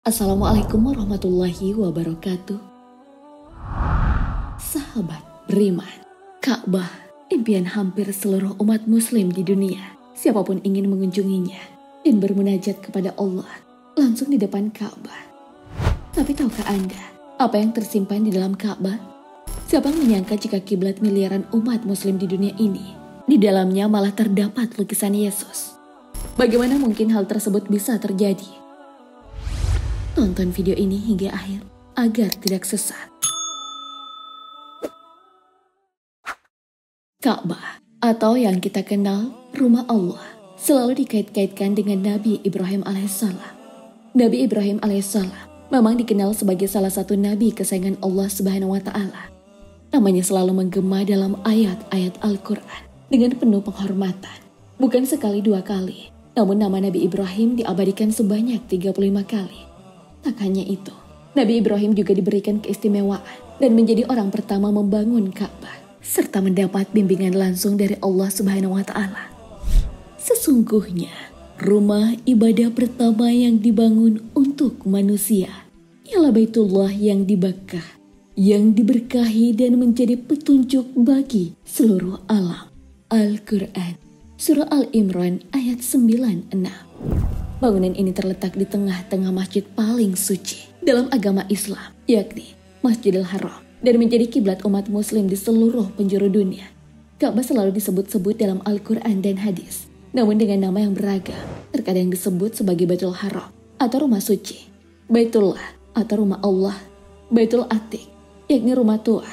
Assalamualaikum warahmatullahi wabarakatuh. Sahabat beriman, Ka'bah, impian hampir seluruh umat muslim di dunia. Siapapun ingin mengunjunginya dan bermunajat kepada Allah langsung di depan Ka'bah. Tapi tahukah Anda apa yang tersimpan di dalam Ka'bah? Siapa yang menyangka jika kiblat miliaran umat muslim di dunia ini, di dalamnya malah terdapat lukisan Yesus? Bagaimana mungkin hal tersebut bisa terjadi? Tonton video ini hingga akhir agar tidak sesat. Ka'bah atau yang kita kenal rumah Allah selalu dikait-kaitkan dengan Nabi Ibrahim alaihissalam. Nabi Ibrahim alaihissalam memang dikenal sebagai salah satu nabi kesayangan Allah Subhanahu wa taala. Namanya selalu menggema dalam ayat-ayat Al-Qur'an dengan penuh penghormatan. Bukan sekali dua kali, namun nama Nabi Ibrahim diabadikan sebanyak 35 kali. Tak hanya itu, Nabi Ibrahim juga diberikan keistimewaan dan menjadi orang pertama membangun Ka'bah, serta mendapat bimbingan langsung dari Allah Subhanahu wa taala. Sesungguhnya, rumah ibadah pertama yang dibangun untuk manusia ialah Baitullah yang di Makkah, yang diberkahi dan menjadi petunjuk bagi seluruh alam. Al-Quran, Surah Al-Imran ayat 96. Bangunan ini terletak di tengah-tengah masjid paling suci dalam agama Islam, yakni Masjidil Haram, dan menjadi kiblat umat muslim di seluruh penjuru dunia. Ka'bah selalu disebut-sebut dalam Al-Quran dan hadis, namun dengan nama yang beragam. Terkadang disebut sebagai Baitul Haram atau rumah suci, Baitullah atau rumah Allah, Baitul Atiq, yakni rumah tua,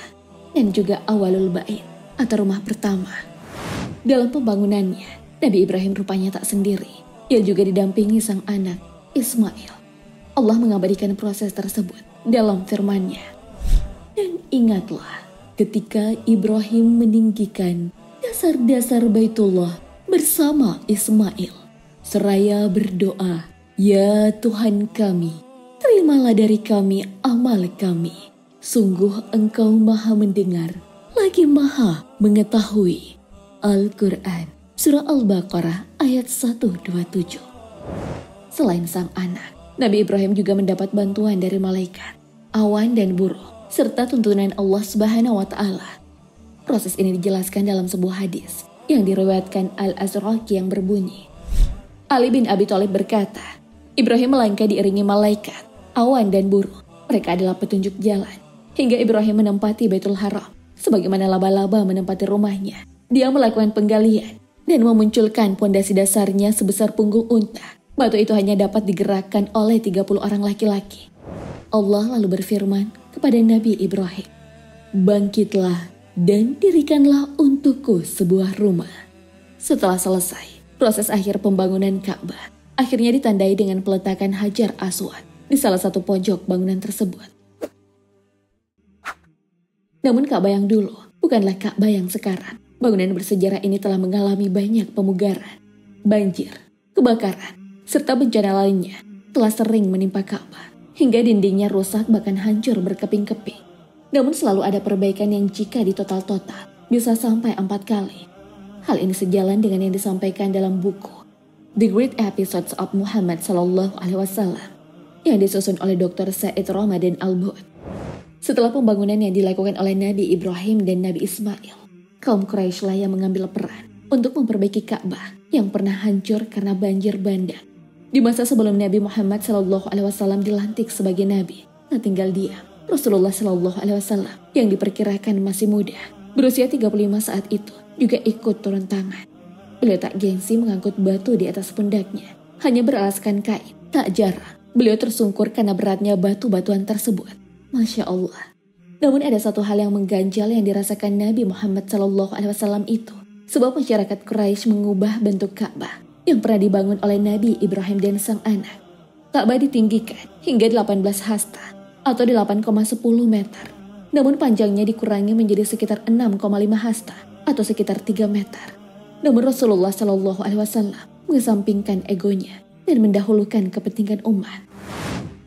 dan juga Awalul Bait atau rumah pertama. Dalam pembangunannya, Nabi Ibrahim rupanya tak sendiri. Ia juga didampingi sang anak, Ismail. Allah mengabadikan proses tersebut dalam firman-Nya. Dan ingatlah ketika Ibrahim meninggikan dasar-dasar Baitullah bersama Ismail. Seraya berdoa, "Ya Tuhan kami, terimalah dari kami amal kami. Sungguh Engkau Maha mendengar, lagi Maha mengetahui." Al-Quran, Surah Al-Baqarah ayat 127. Selain sang anak, Nabi Ibrahim juga mendapat bantuan dari malaikat, awan dan buruh, serta tuntunan Allah Subhanahu wa taala. Proses ini dijelaskan dalam sebuah hadis yang diriwayatkan Al-Azraqi yang berbunyi, Ali bin Abi Thalib berkata, Ibrahim melangkah diiringi malaikat, awan dan buruh. Mereka adalah petunjuk jalan hingga Ibrahim menempati Baitul Haram sebagaimana laba-laba menempati rumahnya. Dia melakukan penggalian dan memunculkan pondasi dasarnya sebesar punggung unta. Batu itu hanya dapat digerakkan oleh 30 orang laki-laki. Allah lalu berfirman kepada Nabi Ibrahim, "Bangkitlah dan dirikanlah untukku sebuah rumah." Setelah selesai, proses akhir pembangunan Ka'bah akhirnya ditandai dengan peletakan Hajar Aswad di salah satu pojok bangunan tersebut. Namun Ka'bah yang dulu bukanlah Ka'bah yang sekarang. Bangunan bersejarah ini telah mengalami banyak pemugaran, banjir, kebakaran, serta bencana lainnya telah sering menimpa Ka'bah hingga dindingnya rusak bahkan hancur berkeping-keping. Namun selalu ada perbaikan yang jika ditotal-total bisa sampai 4 kali. Hal ini sejalan dengan yang disampaikan dalam buku The Great Episodes of Muhammad Sallallahu Alaihi Wasallam yang disusun oleh Dr. Said Ramadan Al-Bu'ud. Setelah pembangunan yang dilakukan oleh Nabi Ibrahim dan Nabi Ismail, kaum Quraisy lah yang mengambil peran untuk memperbaiki Ka'bah yang pernah hancur karena banjir bandang. Di masa sebelum Nabi Muhammad SAW dilantik sebagai Nabi, tak tinggal diam. Rasulullah SAW yang diperkirakan masih muda, berusia 35 saat itu, juga ikut turun tangan. Beliau tak gengsi mengangkut batu di atas pundaknya, hanya beralaskan kain. Tak jarang, beliau tersungkur karena beratnya batu-batuan tersebut. Masya Allah. Namun ada satu hal yang mengganjal yang dirasakan Nabi Muhammad SAW itu. Sebab masyarakat Quraisy mengubah bentuk Ka'bah yang pernah dibangun oleh Nabi Ibrahim dan sang anak. Ka'bah ditinggikan hingga 18 hasta atau 8,10 meter. Namun panjangnya dikurangi menjadi sekitar 6,5 hasta atau sekitar 3 meter. Namun Rasulullah SAW mengesampingkan egonya dan mendahulukan kepentingan umat.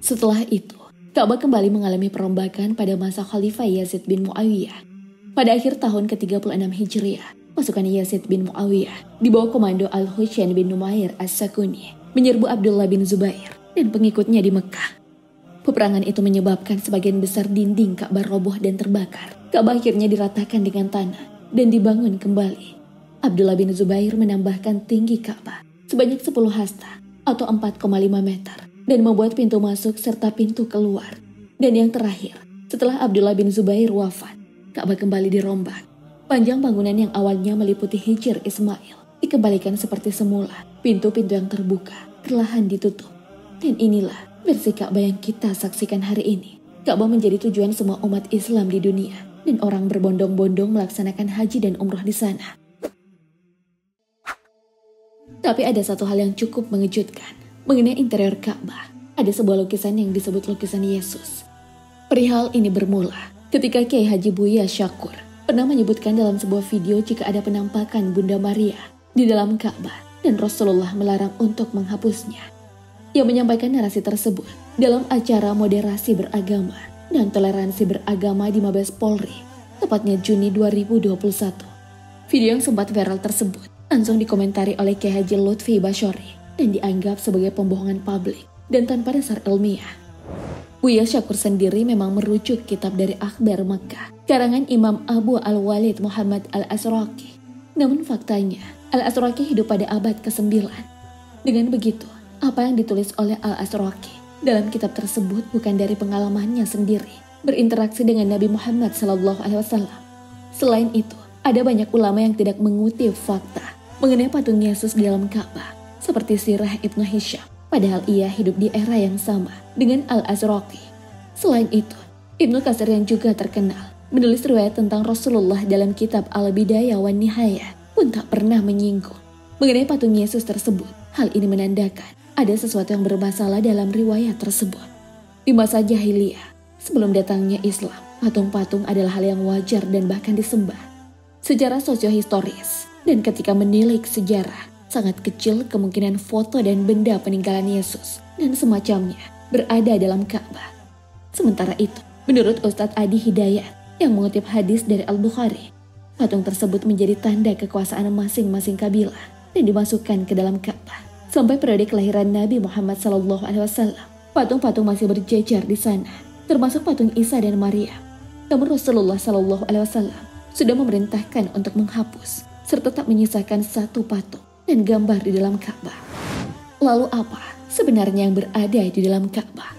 Setelah itu, Ka'bah kembali mengalami perombakan pada masa Khalifah Yazid bin Muawiyah. Pada akhir tahun ke-36 Hijriah, pasukan Yazid bin Muawiyah di bawah komando Al-Husain bin Numair As-Sakuni menyerbu Abdullah bin Zubair dan pengikutnya di Mekah. Peperangan itu menyebabkan sebagian besar dinding Ka'bah roboh dan terbakar. Ka'bah akhirnya diratakan dengan tanah dan dibangun kembali. Abdullah bin Zubair menambahkan tinggi Ka'bah sebanyak 10 hasta atau 4,5 meter dan membuat pintu masuk serta pintu keluar. Dan yang terakhir, setelah Abdullah bin Zubair wafat, Ka'bah kembali dirombak. Panjang bangunan yang awalnya meliputi Hijr Ismail dikembalikan seperti semula. Pintu-pintu yang terbuka perlahan ditutup. Dan inilah versi Ka'bah yang kita saksikan hari ini. Ka'bah menjadi tujuan semua umat Islam di dunia dan orang berbondong-bondong melaksanakan haji dan umroh di sana. Tapi ada satu hal yang cukup mengejutkan mengenai interior Ka'bah. Ada sebuah lukisan yang disebut lukisan Yesus. Perihal ini bermula ketika Kiai Haji Buya Syakur pernah menyebutkan dalam sebuah video jika ada penampakan Bunda Maria di dalam Ka'bah dan Rasulullah melarang untuk menghapusnya. Ia menyampaikan narasi tersebut dalam acara moderasi beragama dan toleransi beragama di Mabes Polri, tepatnya Juni 2021. Video yang sempat viral tersebut langsung dikomentari oleh Kiai Haji Lutfi Basyori dan dianggap sebagai pembohongan publik dan tanpa dasar ilmiah. Buya Syakur sendiri memang merujuk kitab dari Akhbar Makkah, karangan Imam Abu Al-Walid Muhammad Al-Asraqi. Namun faktanya, Al-Asraqi hidup pada abad ke-9. Dengan begitu, apa yang ditulis oleh Al-Asraqi dalam kitab tersebut bukan dari pengalamannya sendiri berinteraksi dengan Nabi Muhammad SAW. Selain itu, ada banyak ulama yang tidak mengutip fakta mengenai patung Yesus di dalam Ka'bah, seperti Sirah Ibnu Hisham, padahal ia hidup di era yang sama dengan Al-Asraqi. Selain itu, Ibnu Katsir yang juga terkenal menulis riwayat tentang Rasulullah dalam kitab Al-Bidayah wan Nihayah pun tak pernah menyinggung mengenai patung Yesus tersebut. Hal ini menandakan ada sesuatu yang bermasalah dalam riwayat tersebut. Di masa jahiliyah, sebelum datangnya Islam, patung-patung adalah hal yang wajar dan bahkan disembah. Secara sosiohistoris dan ketika menilik sejarah, sangat kecil kemungkinan foto dan benda peninggalan Yesus dan semacamnya berada dalam Ka'bah. Sementara itu, menurut Ustadz Adi Hidayat yang mengutip hadis dari Al-Bukhari, patung tersebut menjadi tanda kekuasaan masing-masing kabilah dan dimasukkan ke dalam Ka'bah. Sampai periode kelahiran Nabi Muhammad SAW, patung-patung masih berjejer di sana, termasuk patung Isa dan Maria. Namun Rasulullah SAW sudah memerintahkan untuk menghapus serta tak menyisakan satu patung dan gambar di dalam Ka'bah. Lalu apa sebenarnya yang berada di dalam Ka'bah?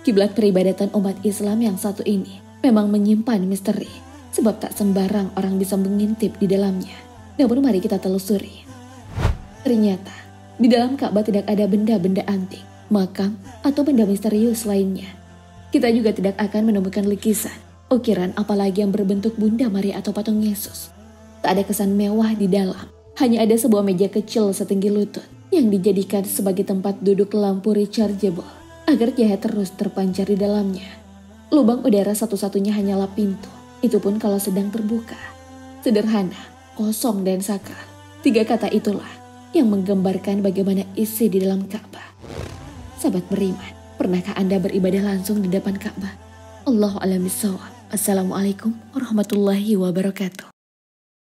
Kiblat peribadatan umat Islam yang satu ini memang menyimpan misteri, sebab tak sembarang orang bisa mengintip di dalamnya. Namun mari kita telusuri. Ternyata di dalam Ka'bah tidak ada benda-benda antik, makam, atau benda misterius lainnya. Kita juga tidak akan menemukan lukisan, ukiran apalagi yang berbentuk Bunda Maria atau patung Yesus. Tak ada kesan mewah di dalam, hanya ada sebuah meja kecil setinggi lutut yang dijadikan sebagai tempat duduk lampu rechargeable agar cahaya terus terpancar di dalamnya. Lubang udara satu-satunya hanyalah pintu, itu pun kalau sedang terbuka. Sederhana, kosong dan sakral. 3 kata itulah yang menggambarkan bagaimana isi di dalam Ka'bah. Sahabat beriman, pernahkah Anda beribadah langsung di depan Ka'bah? Allahu a'lam bishawab. Assalamualaikum warahmatullahi wabarakatuh.